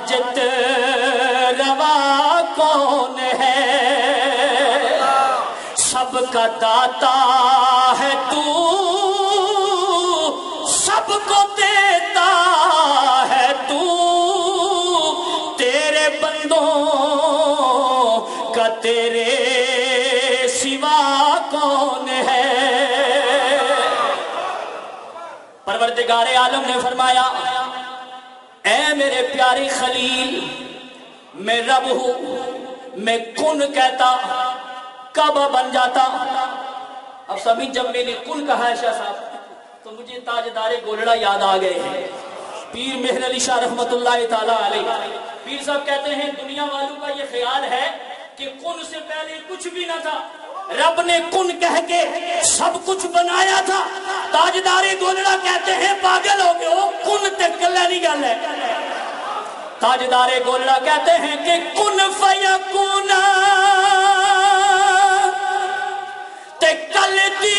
حاجت روا کون ہے سب کا داتا ہے تو سب کو دیتا ہے تو تیرے بندوں کا تیرے سوا کون ہے پروردگار عالم نے فرمایا اے میرے پیارے خلیل میں رب ہوں میں کن کہتا کب بن جاتا اب سبھی جب میں نے کن کہا ہے شاہ صاحب تو مجھے تاجدار گولڑا یاد آ گئے ہیں پیر مہر علی شاہ رحمت اللہ تعالی علیہ پیر صاحب کہتے ہیں دنیا والوں کا یہ خیال ہے کہ کن سے پہلے کچھ بھی نہ تھا رب نے کن کہہ کے سب کچھ بنایا تھا تاجدار گولڑا کہتے ہیں پاگل ہو گئے وہ کن تے کلہ نہیں گل ہے تاجدار گولڑا کہتے ہیں کہ کن فیکون تے کل دی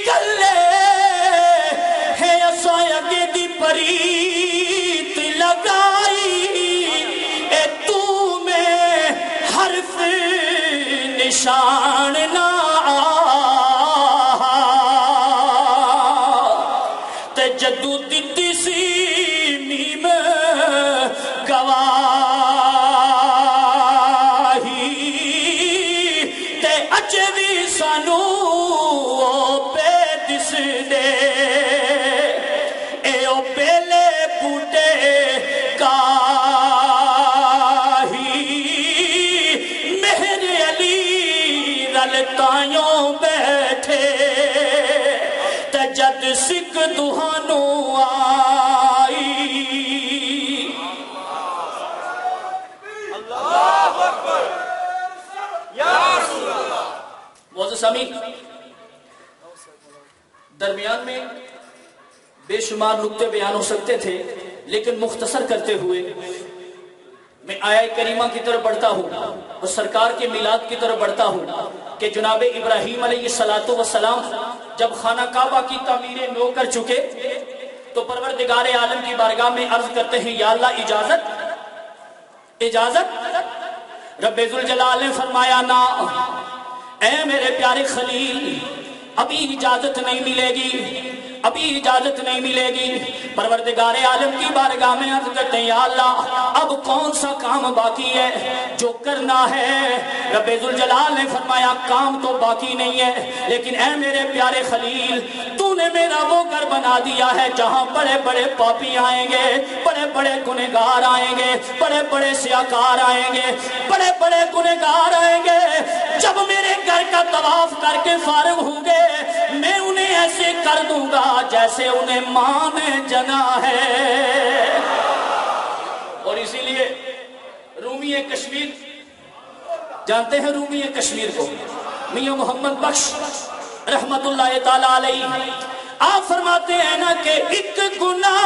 کلے ہے اساں اگے دی پریت لگائی اے تو میں حرف نشان نہ تے جدو دتی سی میم گواہی تے اچھے بھی سانو پہ دس دے اے او بیلے بوٹے کاہی مہر علی رلتائیوں بیٹھے تے جد سکھ دہانو آئی اللہ اکبر یا رسول اللہ معزز سامعین درمیان میں بے شمار نکتے بیان ہو سکتے تھے لیکن مختصر کرتے ہوئے میں آیہ کریمہ کی طرف بڑھتا ہوں اور سرکار کے میلاد کی طرف بڑھتا ہوں کہ جناب ابراہیم علیہ السلام جب خانہ کعبہ کی تعمیر نو کر چکے تو پروردگار عالم کی بارگاہ میں عرض کرتے ہیں یا اللہ اجازت رب ذوالجلال نے فرمایا نا اے میرے پیارے خلیل ابھی اجازت نہیں ملے گی ابھی اجازت نہیں ملے گی پروردگار عالم کی بارگاہ میں عرض کرتے ہیں یا اللہ اب کون سا کام باقی ہے جو کرنا ہے رب ذوالجلال نے فرمایا کام تو باقی نہیں ہے لیکن اے میرے پیارے خلیل تو نے میرا وہ گھر بنا دیا ہے جہاں بڑے بڑے پاپی آئیں گے بڑے بڑے گنہگار آئیں گے بڑے بڑے سیاکار آئیں گے بڑے بڑے گنہگار آئیں گے جب میرے گھر کا طواف کر کے فارغ ہوں گے میں انہیں ایسے کر دوں گا جیسے انہیں ماں نے جنا ہے اور اسی لیے رومی کشمیر جانتے ہیں رومی کشمیر کو میاں محمد بخش رحمت اللہ تعالی علیہ آپ فرماتے ہیں نا کہ ایک گناہ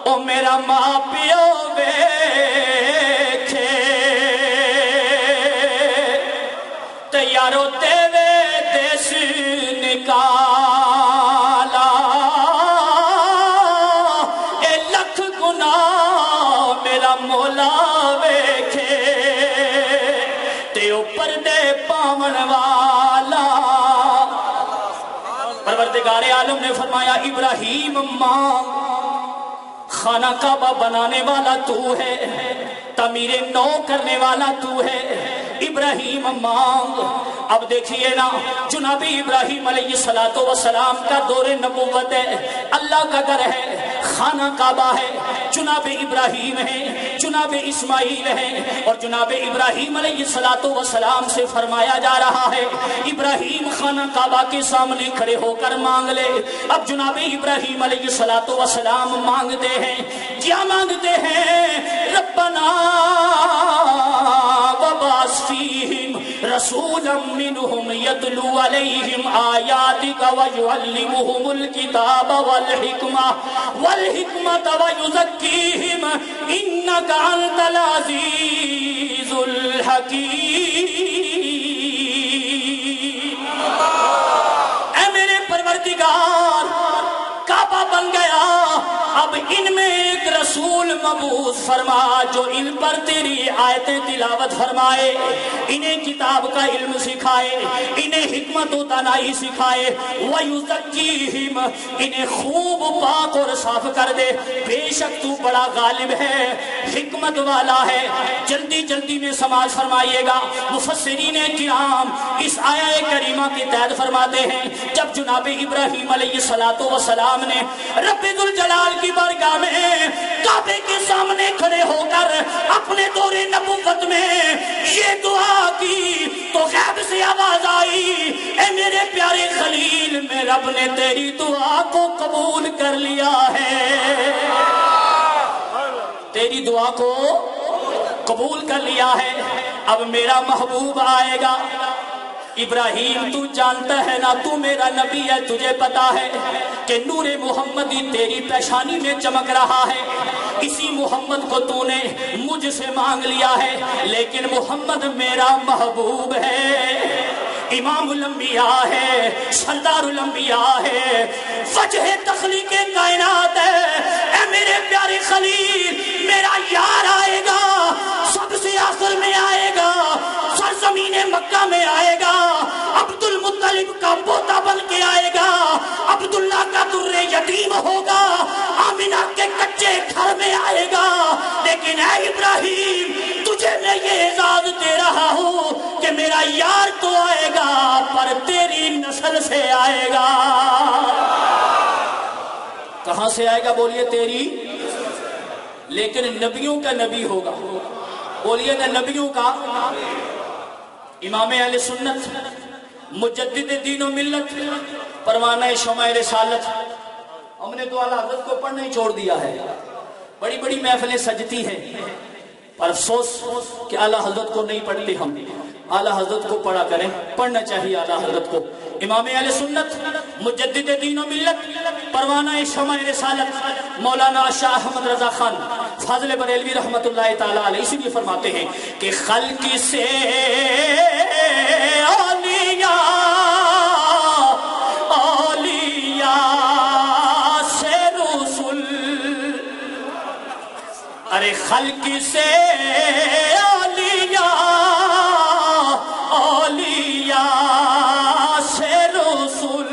او میرا ماں پیو ویکھے تے یارو تیوے دیس نکالا اے لکھ گناہ میرا مولا ویکھے تے اوپر دے پاون والا پروردگار عالم نے فرمایا ابراہیم ماں خانہ کعبہ بنانے والا تو ہے تعمیر نو کرنے والا تو ہے ابراہیم مانگ اب دیکھیے نا جناب ابراہیم علیہ السلام کا دور نبوت ہے اللہ کا گھر ہے خانہ کعبہ ہے جناب ابراہیم ہے جناب اسماعیل ہے اور جناب ابراہیم علیہ السلام سے فرمایا جا رہا ہے ابراہیم خانہ کعبہ کے سامنے کھڑے ہو کر مانگ لے اب جناب ابراہیم علیہ السلام مانگتے ہیں کیا مانگتے ہیں ربنا وبعث فیہم رسولا منہم یتلو علیہم آیاتک ویعلمہم الکتاب والحکمت ویزکیہم انک انت العزیز الحکیم اے میرے پروردگار کعبہ بن گیا اب ان میں ایک رسول مبعوث فرما جو ان پر تیری آیتیں تلاوت فرمائے، انہیں کتاب کا علم سکھائے، انہیں حکمت و دانائی سکھائے، وَيُزَكِّيهِمْ انہیں خوب پاک اور صاف کر دے۔ بے شک تو بڑا غالب ہے، حکمت والا ہے۔ جلدی جلدی میں سماعت فرمائیے گا۔ مفسرین کرام اس آیہ کریمہ کی تائید فرماتے ہیں جب جناب ابراہیم علیہ السلام نے رب ذوالجلال کی بارگاہ میں کعبے کے سامنے کھڑے ہو کر اپنے دور نبوت میں یہ دعا کی تو غیب سے آواز آئی، اے میرے پیارے خلیل، میں رب نے تیری دعا کو قبول کر لیا ہے، تیری دعا کو قبول کر لیا ہے، اب میرا محبوب آئے گا۔ ابراہیم تو جانتا ہے نا، تو میرا نبی ہے، تجھے پتا ہے کہ نور محمدی تیری پیشانی میں چمک رہا ہے، اسی محمد کو تو نے مجھ سے مانگ لیا ہے، لیکن محمد میرا محبوب ہے، امام الانبیاء ہے، سردار الانبیاء ہے، وجہ تخلیق کائنات ہے، اے میرے پیارے خلیل، میرا یار آئے گا، سب سے آخر میں آئے گا، سرزمین مکہ میں آئے گا، عبد المطلب کا پوتا بن کے آئے گا، عبداللہ کا در یتیم ہوگا، آمنہ کے کچے گھر میں آئے گا، لیکن اے ابراہیم تجھے میں یہ اعزاز دے رہا ہوں کہ میرا یار تو آئے گا پر تیری نسل سے آئے گا۔ کہاں سے آئے گا بولیے؟ تیری، لیکن نبیوں کا نبی ہوگا، بولیے نا نبیوں کا۔ امام اہل سنت، مجدد دین و ملت، پروانہ شمع رسالت، ہم نے تو اعلیٰ حضرت کو پڑھنا ہی چھوڑ دیا ہے، بڑی بڑی محفلیں سجتی ہیں، پر افسوس کہ اعلیٰ حضرت کو نہیں پڑھتے ہم، اعلیٰ حضرت کو پڑھا کریں، پڑھنا چاہیے اعلیٰ حضرت کو۔ امام اہل سنت، مجدد دین و ملت، پروانہ شمع رسالت، مولانا شاہ احمد رضا خان فاضل بریلوی رحمت اللہ تعالیٰ علیہ اسی لیے فرماتے ہیں کہ خلق سے اولیاء، اولیاء سے رسول، ارے خلق سے اولیاء، اولیاء سے رسول،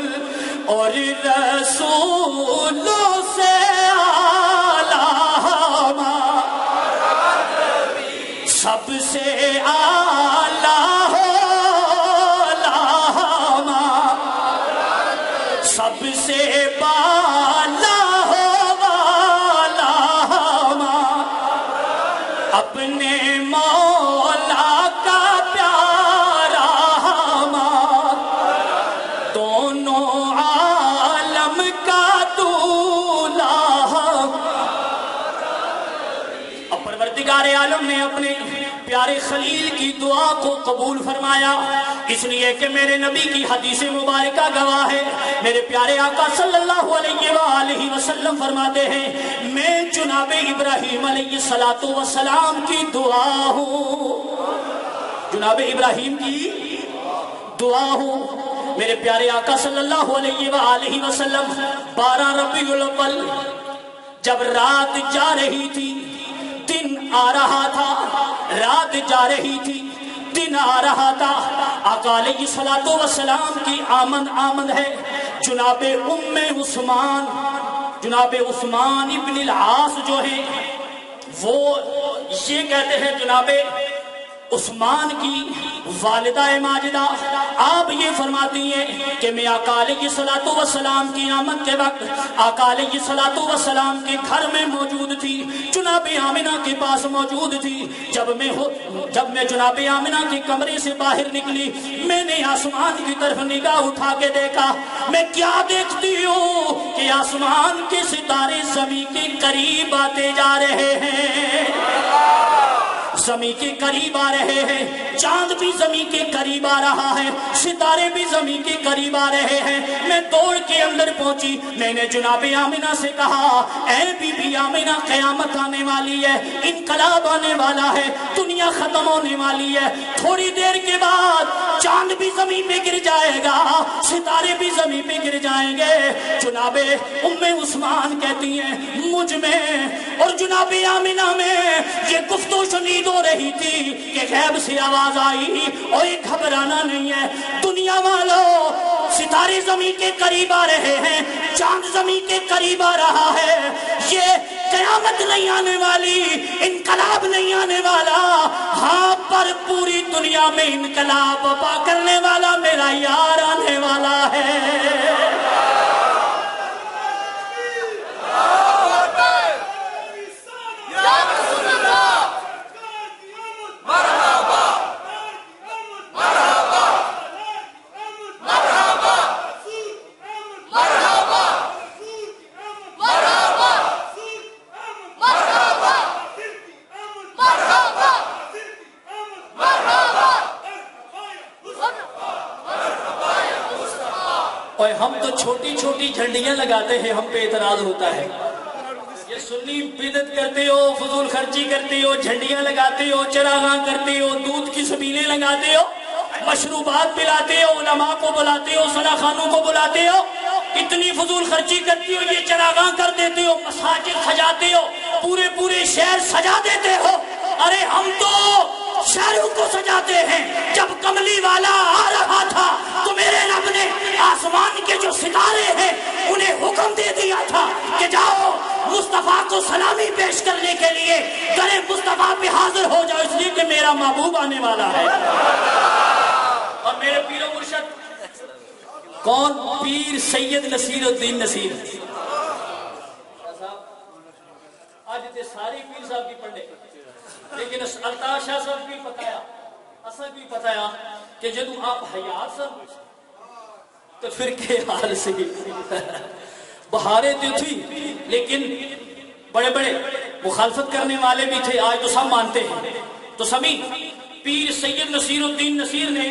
اور رسولوں سے سب سے اعلیٰ ہو لاما، سب سے بالا ہو والا، اپنے مولا کا پیارا دونوں عالم کا دولا۔ اب پروردگار عالم نے اپنے پیارے خلیل کی دعا کو قبول فرمایا، اس لیے کہ میرے نبی کی حدیث مبارکہ گواہ ہے، میرے پیارے آقا صلی اللہ علیہ وآلہ وسلم فرماتے ہیں میں جناب ابراہیم علیہ السلام کی دعا ہوں، جناب ابراہیم کی دعا ہوں۔ میرے پیارے آقا صلی اللہ علیہ وآلہ وسلم 12 ربیع الاول جب رات جا رہی تھی، دن آ رہا تھا، رات جا رہی تھی، دن آ رہا تھا، آقا علیہ السلام کی آمد ہے۔ جناب عثمان، جناب عثمان ابن العاص جو ہیں وہ یہ کہتے ہیں جناب عثمان کی والدہ ماجدہ آپ یہ فرماتی ہیں کہ میں آقا علیہ السلام کی آمد کے وقت آقا علیہ السلام کے گھر میں موجود تھی، جناب آمنہ کے پاس موجود تھی۔ جب میں جناب آمنہ کے کمرے سے باہر نکلی، میں نے آسمان کی طرف نگاہ اٹھا کے دیکھا، میں کیا دیکھتی ہوں کہ آسمان کے ستارے زمین کے قریب آتے جا رہے ہیں۔ زمین کے قریب آ رہے ہیں، چاند بھی زمین کے قریب آ رہا ہے، ستارے بھی زمین کے قریب آ رہے ہیں۔ میں دوڑ کے اندر پہنچی، میں نے جناب آمنہ سے کہا اے بی بی آمنہ، قیامت آنے والی ہے، انقلاب آنے والا ہے، دنیا ختم ہونے والی ہے، تھوڑی دیر کے بعد چاند بھی زمین پہ گر جائے گا، ستارے بھی زمین پہ گر جائیں گے۔ جناب ام عثمان کہتی ہیں مجھ میں اور جناب آمنہ میں یہ گفت و شنید ہو رہی تھی کہ غیب سے آواز آئی اور یہ گھبرانا نہیں ہے دنیا والوں، ستارے زمین کے قریب آ رہے ہیں، چاند زمین کے قریب آ رہا ہے، یہ قیامت نہیں آنے والی، انقلاب نہیں آنے والا، ہاں پر پوری دنیا میں انقلاب برپا کرنے والا میرا یار آنے والا ہے۔ اور ہم تو چھوٹی چھوٹی جھنڈیاں لگاتے ہیں، ہم پہ اعتراض ہوتا ہے یہ سنی بدعت کرتے ہو، فضول خرچی کرتے ہو، جھنڈیاں لگاتے ہو، چراغاں کرتے ہو، دودھ کی سبیلیں لگاتے ہو، مشروبات پلاتے ہو، علماء کو بلاتے ہو، ثنا خانوں کو بلاتے ہو، اتنی فضول خرچی کرتی ہو، یہ چراغاں کر دیتے ہو، مساجد سجاتے ہو، پورے پورے شہر سجا دیتے ہو۔ ارے ہم تو شہروں کو سجاتے ہیں۔ جب کملی والا آ رہا تھا تو میرے رب نے آسمان کے جو ستارے ہیں انہیں حکم دے دیا تھا کہ جاؤ مصطفیٰ کو سلامی پیش کرنے کے لیے در مصطفیٰ پہ حاضر ہو جاؤ، اس لیے کہ میرا محبوب آنے والا ہے۔ اور میرے پیر و مرشد کون؟ پیر سید نصیر الدین نصیر۔ آج تے ساری پیر صاحب کی پڑھنے، لیکن الطاف شاہ صاحب بھی بتایا، اصل بھی بتایا کہ جدو آپ حیات صاحب تو پھر کے حال سے بہارے تو تھی، لیکن بڑے بڑے مخالفت کرنے والے بھی تھے، آج تو سب مانتے ہیں۔ تو سبھی پیر سید نصیر الدین نصیر نے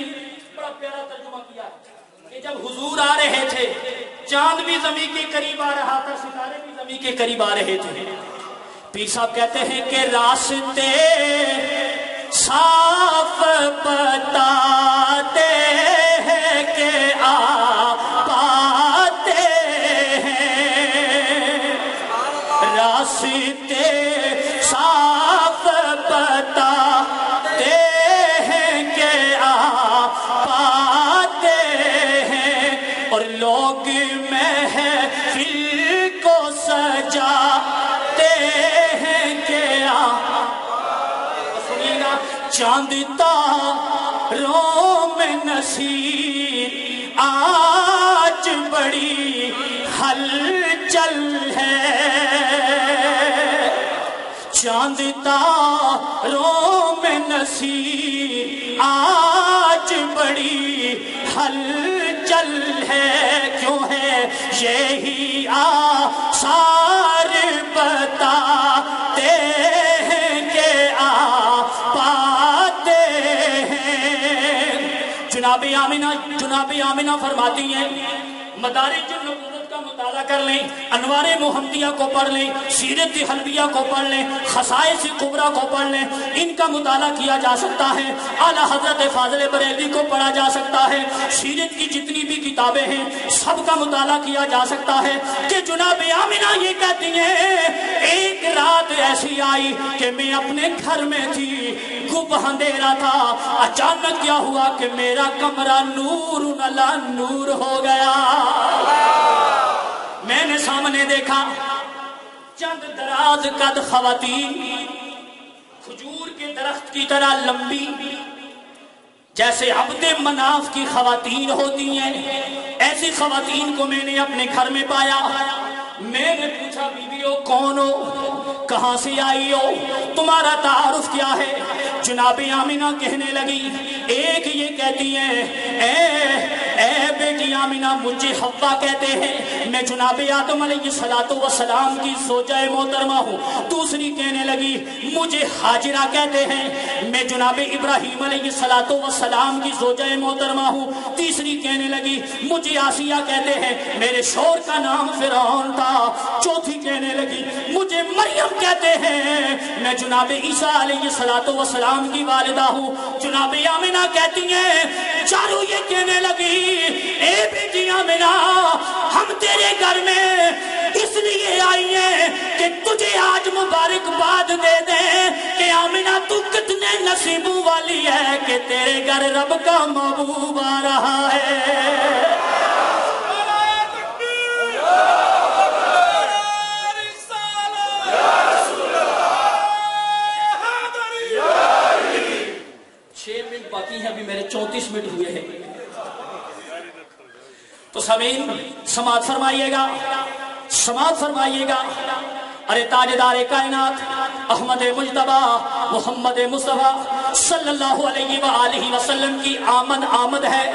بڑا پیارا ترجمہ کیا کہ جب حضور آ رہے تھے چاند بھی زمین کے قریب آ رہا تھا، ستارے بھی زمین کے قریب آ رہے تھے۔ پیر صاحب کہتے ہیں کہ راستے صاف بتاتے ہیں کہ آ پاتے ہیں، راستے صاف بتاتے ہیں کہ آ پاتے ہیں، اور لوگ محفل کو سجاتے ہیں کہ چاند تاروں میں نصیر آج بڑی ہلچل ہے، چاند تاروں میں نصیر آج بڑی ہلچل ہے، کیوں ہے یہی آثار بتاتے ہیں کہ جناب آمنہ فرماتی ہیں مدارج النبوت کا مطالعہ کر لیں، انوار محمدیہ کو پڑھ لیں، سیرت حلبیہ کو پڑھ لیں، خصائص کبریٰ کو پڑھ لیں، ان کا مطالعہ کیا جا سکتا ہے۔ اعلیٰ حضرت فاضل بریلوی کو پڑھا جا سکتا ہے، سیرت کی جتنی بھی کتابیں ہیں سب کا مطالعہ کیا جا سکتا ہے کہ جناب آمنہ یہ کہتی ہیں ایک رات ایسی آئی کہ میں اپنے گھر میں تھی، گھب اندھیرا تھا، اچانک کیا ہوا کہ میرا کمرہ نور علی نور ہو گیا۔ میں نے سامنے دیکھا چند دراز قد خواتین، کھجور کے درخت کی طرح لمبی، جیسے عبد مناف کی خواتین ہوتی ہیں ایسی خواتین کو میں نے اپنے گھر میں پایا۔ میں نے پوچھا بیوی ہو کون ہو، کہاں سے آئی ہو، تمہارا تعارف کیا ہے؟ جناب آمنہ کہنے لگی، ایک یہ کہتی ہیں اے بیٹیاں آمنہ مجھے حوا کہتے ہیں، میں جناب آدم علیہ السلام کی زوجہ محترمہ ہوں۔ دوسری کہنے لگی مجھے حاجرہ کہتے ہیں، میں جناب ابراہیم علیہ السلام کی زوجہ محترمہ ہوں۔ تیسری کہنے لگی مجھے آسیہ کہتے ہیں، میرے شوہر کا نام فرعون تھا۔ چوتھی کہنے لگی مجھے مریم کہتے ہیں، میں جناب عیسیٰ علیہ السلام کی والدہ ہوں۔ جناب آمنہ کہتی ہیں چاروں یہ کہنے لگی اے بیٹی آمنہ ہم تیرے گھر میں اس لیے آئی ہیں کہ تجھے آج مبارکباد دے دیں کہ آمنہ تو کتنے نصیبوں والی ہے کہ تیرے گھر رب کا محبوب آ رہا ہے۔ باقی ہیں، ابھی میرے 34 منٹ ہوئے ہیں، تو سامعین سماعت فرمائیے گا، سماعت فرمائیے گا۔ ارے تاجدار کائنات احمد مجتبی محمد مصطفیٰ صلی اللہ علیہ وآلہ وسلم کی آمد ہے،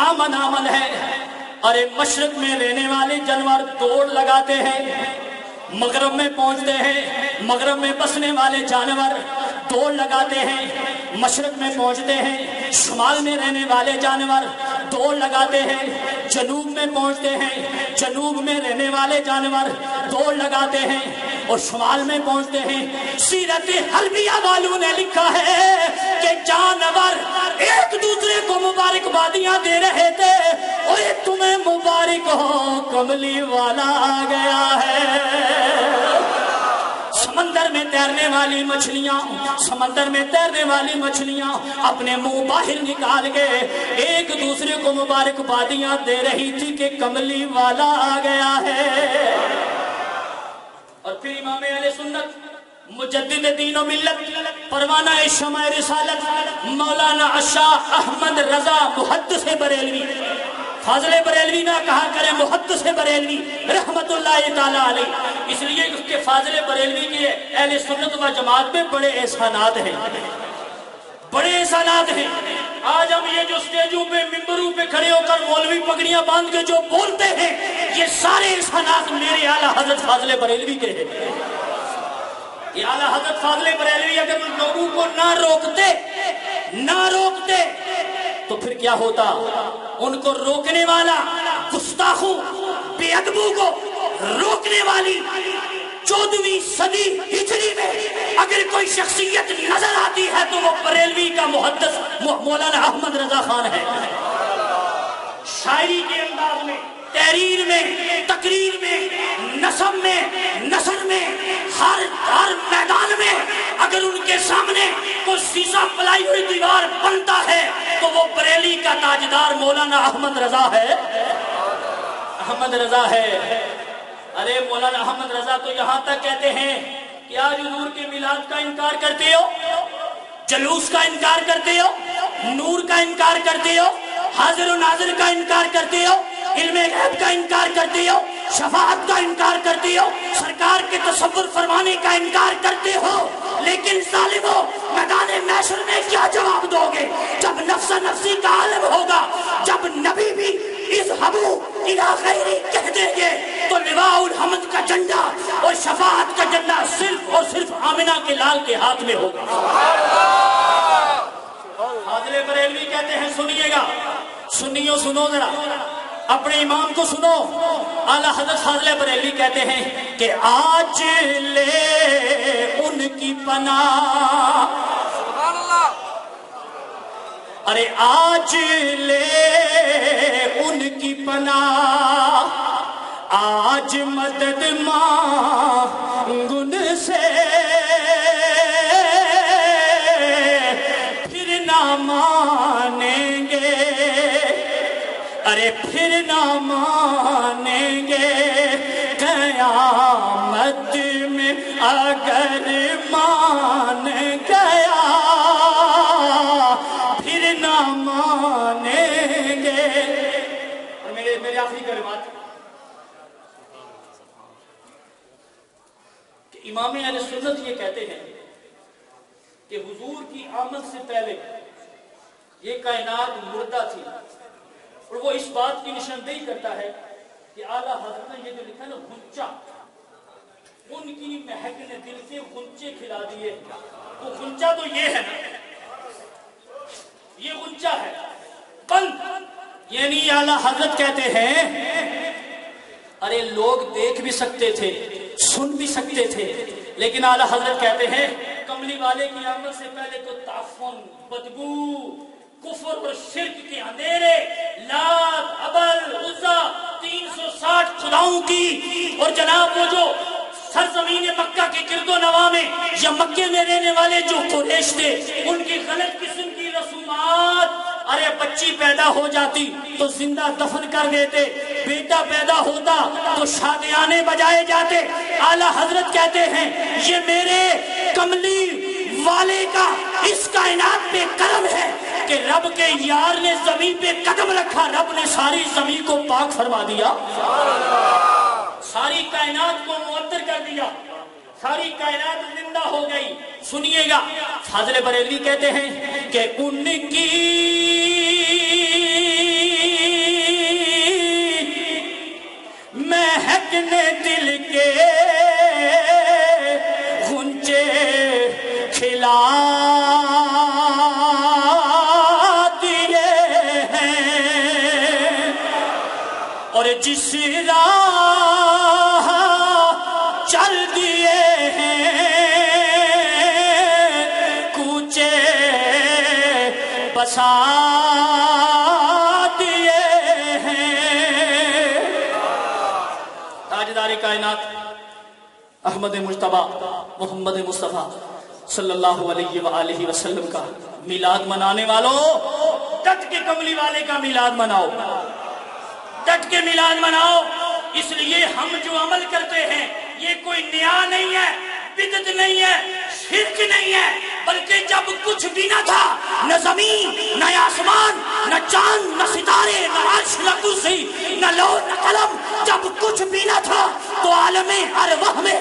آمد ہے۔ ارے مشرق میں رہنے والے جانور دوڑ لگاتے ہیں، مغرب میں پہنچتے ہیں، مغرب میں بسنے والے جانور دوڑ لگاتے ہیں، مشرق میں پہنچتے ہیں، شمال میں رہنے والے جانور دوڑ لگاتے ہیں، جنوب میں پہنچتے ہیں، جنوب میں رہنے والے جانور دوڑ لگاتے ہیں اور شمال میں پہنچتے ہیں۔ سیرت حلبیہ والوں نے لکھا ہے کہ جانور ایک دوسرے کو مبارکبادیاں دے رہے تھے اور یہ تمہیں مبارک ہو کملی والا آ گیا ہے۔ سمندر میں تیرنے والی مچھلیاں، سمندر میں تیرنے والی مچھلیاں اپنے منہ باہر نکال کے ایک دوسرے کو مبارکبادیاں دے رہی تھی کہ کملی والا آ گیا ہے۔ اور پھر امام اہل سنت مجدد دین و ملت پروانہ شمع رسالت مولانا شاہ احمد رضا محدث بریلوی، فاضل بریلوی نہ کہا کرے محدث بریلوی رحمت اللہ تعالیٰ علیہ، اس لیے اس کے فاضل بریلوی کے اہل سنت و جماعت میں بڑے احسانات ہیں، بڑے احسانات ہیں۔ آج ہم یہ جو سٹیجوں پہ ممبروں پہ کھڑے ہو کر مولوی پگڑیاں باندھ کے جو بولتے ہیں، یہ سارے احسانات میرے اعلیٰ حضرت فاضل بریلوی کے ہیں۔ یہ اعلیٰ حضرت فاضل بریلوی اگر ان لوگوں کو نہ روکتے تو پھر کیا ہوتا؟ ان کو روکنے والا گستاخوں بے ادبوں کو روکنے والی 14ویں صدی ہجری میں اگر کوئی شخصیت نظر آتی ہے تو وہ بریلوی کا محدث مولانا احمد رضا خان ہے۔ شاعری کے انداز میں، تحریر میں، تقریر میں، نظم میں، نثر میں، ہر میدان میں اگر ان کے سامنے کوئی سیسا پلائی ہوئی دیوار بنتا ہے تو وہ بریلی کا تاجدار مولانا احمد رضا ہے، احمد رضا ہے۔ ارے مولانا احمد رضا تو یہاں تک کہتے ہیں کہ آج حضور کے میلاد کا انکار کرتے ہو، جلوس کا انکار کرتے ہو، نور کا انکار کرتے ہو، حاضر و ناظر کا انکار کرتے ہو، علم غیب کا انکار کرتے ہو، شفاعت کا انکار کرتے ہو، سرکار کے تصور فرمانے کا انکار کرتے ہو، لیکن ظالمو میدان محشر میں کیا جواب دو گے جب نفس نفسی کا عالم ہوگا، جب نبی بھی اذهبوا الى غیری کہہ دیں گے تو لواء الحمد کا جھنڈا اور شفاعت کا جھنڈا صرف اور صرف آمنہ کے لال کے ہاتھ میں ہوگا۔ فاضل بریلوی کہتے ہیں، سنیے گا سنیو، سنو ذرا اپنے امام کو سنو۔ اعلیٰ حضرت فاضل بریلوی کہتے ہیں کہ آج لے ان کی پناہ، ارے آج لے ان کی پناہ، آج مدد مانگ ان سے، پھر نہ مانیں گے، ارے پھر نہ مانیں گے، قیامت میں اگر مان گیا پھر نہ مانیں گے۔ اور میرے آخری کلمات کہ امام اہل سنت یہ کہتے ہیں کہ حضور کی آمد سے پہلے یہ کائنات مردہ تھی، اور وہ اس بات کی نشاندہی کرتا ہے کہ اعلیٰ حضرت نے یہ جو لکھا نا غنچہ، ان کی مہک نے دل کے غنچے کھلا دیے. تو غنچہ تو یہ ہے نا، یہ غنچہ ہے بند. یعنی اعلیٰ حضرت کہتے ہیں ارے لوگ دیکھ بھی سکتے تھے، سن بھی سکتے تھے، لیکن اعلیٰ حضرت کہتے ہیں کملی والے کی آمد سے پہلے تو تعفن، بدبو، کفر اور شرک کے اندھیرے، لات، ابل، عزا، 360 خداؤں کی، اور جناب وہ جو سرزمین مکہ کے گرد و نواح میں یا مکے میں رہنے والے جو قریش تھے، ان کی غلط قسم کی رسومات. ارے بچی پیدا ہو جاتی تو زندہ دفن کر دیتے، بیٹا پیدا ہوتا تو شادیانے بجائے جاتے. اعلیٰ حضرت کہتے ہیں یہ میرے کملی والے کا اس کائنات پہ کرم ہے کہ رب کے یار نے زمین پہ قدم رکھا، رب نے ساری زمین کو پاک فرما دیا، ساری کائنات کو معطر کر دیا، ساری کائنات زندہ ہو گئی. سنیے گا فاضل بریلوی کہتے ہیں کہ ان کی مہک نے دل کے غنچے کھلا دیے ہیں، اور جس راہ چل دیے ہیں کوچے بسا دیے ہیں. تاجدار کائنات احمد مجتبیٰ محمد مصطفیٰ صلی اللہ علیہ وآلہ وسلم کا میلاد منانے والوں، ڈٹ کے کملی والے کا میلاد مناؤ، ڈٹ کے میلاد مناؤ. اس لیے ہم جو عمل کرتے ہیں یہ کوئی نیا نہیں ہے، بدعت نہیں ہے، شرک نہیں ہے، بلکہ جب کچھ بھی نہ تھا، نہ زمین، نہ آسمان، نہ چاند، نہ ستارے، نہ عرش، نہ کرسی، نہ لوح، نہ قلم، جب کچھ بھی نہ تھا تو عالم ارواح میں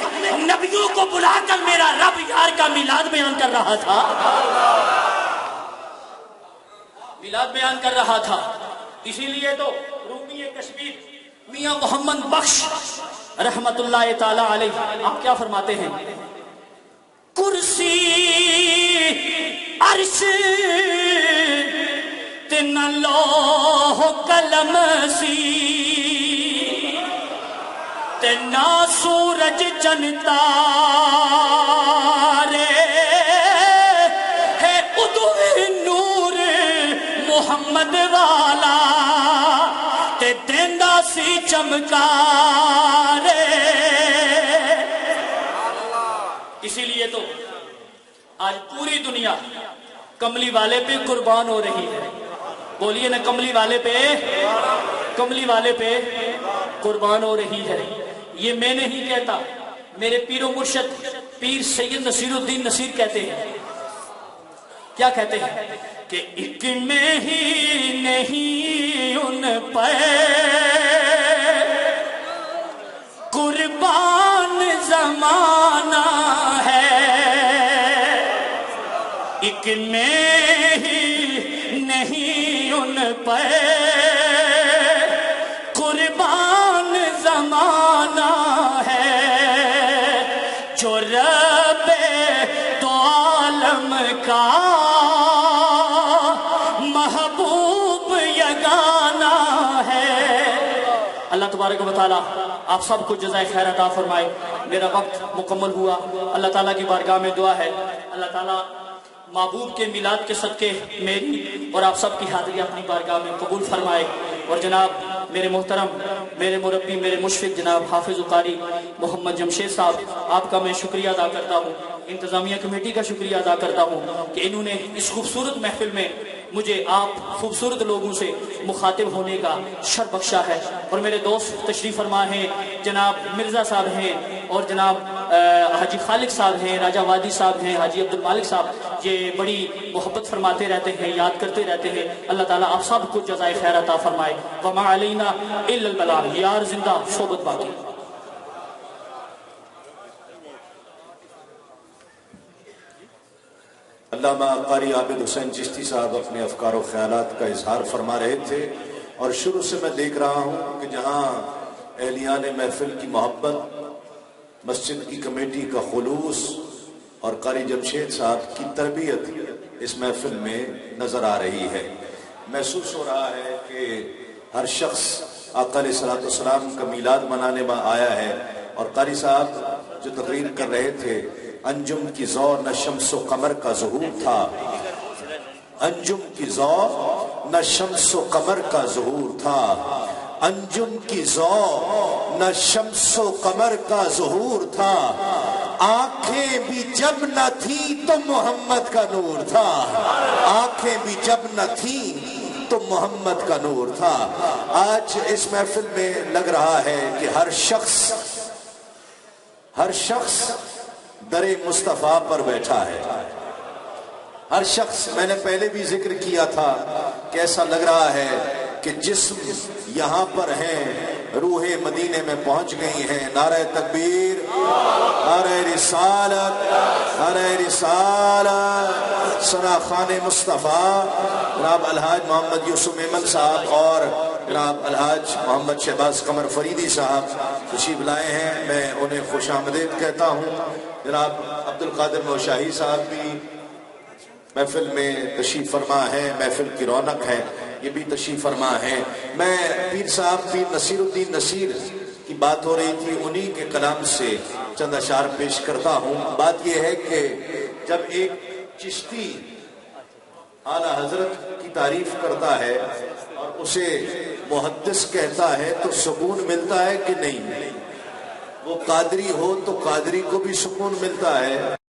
نبیوں کو بلا کر میرا رب یار کا میلاد بیان کر رہا تھا، میلاد بیان کر رہا تھا. اسی لیے تو رومی کشمیر میاں محمد بخش رحمت اللہ تعالی علیہ آپ کیا فرماتے ہیں؟ کرسی عرش تن لوح قلم سی تنا سورج چند تارے ہے ادو نور محمد والا تے دیندا سی چمکارے. اسی لیے تو آج پوری دنیا کملی والے پہ قربان ہو رہی ہے. بولیے نا کملی والے پہ، کملی والے پہ قربان ہو رہی ہے. یہ میں نہیں کہتا، میرے پیر و مرشد پیر سید نصیر الدین نصیر کہتے ہیں. کیا کہتے ہیں کہ ایک میں ہی نہیں ان پہ قربان زمانہ ہے، ایک میں ہی نہیں ان پہ قربان زمانہ ہے، جو رب دو عالم کا محبوب یگانہ ہے. اللہ تبارک و تعالیٰ آپ سب کو جزائے خیر عطا فرمائے. میرا وقت مکمل ہوا. اللہ تعالیٰ کی بارگاہ میں دعا ہے اللہ تعالیٰ محبوب کے میلاد کے صدقے میری اور آپ سب کی حاضری اپنی بارگاہ میں قبول فرمائے. اور جناب میرے محترم، میرے مربی، میرے مشفق جناب حافظ قاری محمد جمشید صاحب، آپ کا میں شکریہ ادا کرتا ہوں، انتظامیہ کمیٹی کا شکریہ ادا کرتا ہوں کہ انہوں نے اس خوبصورت محفل میں مجھے آپ خوبصورت لوگوں سے مخاطب ہونے کا شرف بخشا ہے. اور میرے دوست تشریف فرما ہیں جناب مرزا صاحب ہیں، اور جناب حاجی خالق صاحب ہیں، راجہ وادی صاحب ہیں، حاجی عبد المالک صاحب، یہ بڑی محبت فرماتے رہتے ہیں، یاد کرتے رہتے ہیں. اللہ تعالیٰ آپ سب کو جزائے خیر عطا فرمائے. وما علینا الا البلاغ. یار زندہ، صحبت باقی. علامہ قاری عابد حسین چشتی صاحب اپنے افکار و خیالات کا اظہار فرما رہے تھے. اور شروع سے میں دیکھ رہا ہوں کہ جہاں اہلیان محفل کی محبت، مسجد کی کمیٹی کا خلوص اور قاری جمشید صاحب کی تربیت اس محفل میں نظر آ رہی ہے۔ محسوس ہو رہا ہے کہ ہر شخص آقا علیہ الصلوۃ والسلام کا میلاد منانے میں آیا ہے، اور قاری صاحب جو تقریر کر رہے تھے، انجم کی ضو نہ شمس و قمر کا ظہور تھا، انجم کی ضو نہ شمس و قمر کا ظہور تھا، انجم کی ضو نہ شمس و قمر کا ظہور تھا، آنکھیں بھی جب نہ تھی تو محمد کا نور تھا، آنکھیں بھی جب نہ تھی تو محمد کا نور تھا۔ آج اس محفل میں لگ رہا ہے کہ ہر شخص در مصطفیٰ پر بیٹھا ہے، ہر شخص، میں نے پہلے بھی ذکر کیا تھا کہ ایسا لگ رہا ہے کہ جسم یہاں پر ہیں، روح مدینے میں پہنچ گئی ہیں۔ نعرہ تکبیر، نعرہ رسالت، نعرہ رسالت، ثنا خوان مصطفیٰ جناب الحاج محمد یوسف میمن صاحب اور جناب الحاج محمد شہباز قمر فریدی صاحب تشریف لائے ہیں، میں انہیں خوش آمدید کہتا ہوں۔ جناب عبد القادر نوشاہی صاحب بھی محفل میں تشریف فرما ہے، محفل کی رونق ہے، یہ بھی تشریف فرما ہے۔ میں پیر صاحب پیر نصیر الدین نصیر کی بات ہو رہی تھی، انہی کے کلام سے چند اشعار پیش کرتا ہوں۔ بات یہ ہے کہ جب ایک چشتی اعلیٰ حضرت کی تعریف کرتا ہے اور اسے محدث کہتا ہے تو سکون ملتا ہے کہ نہیں؟ وہ قادری ہو تو قادری کو بھی سکون ملتا ہے،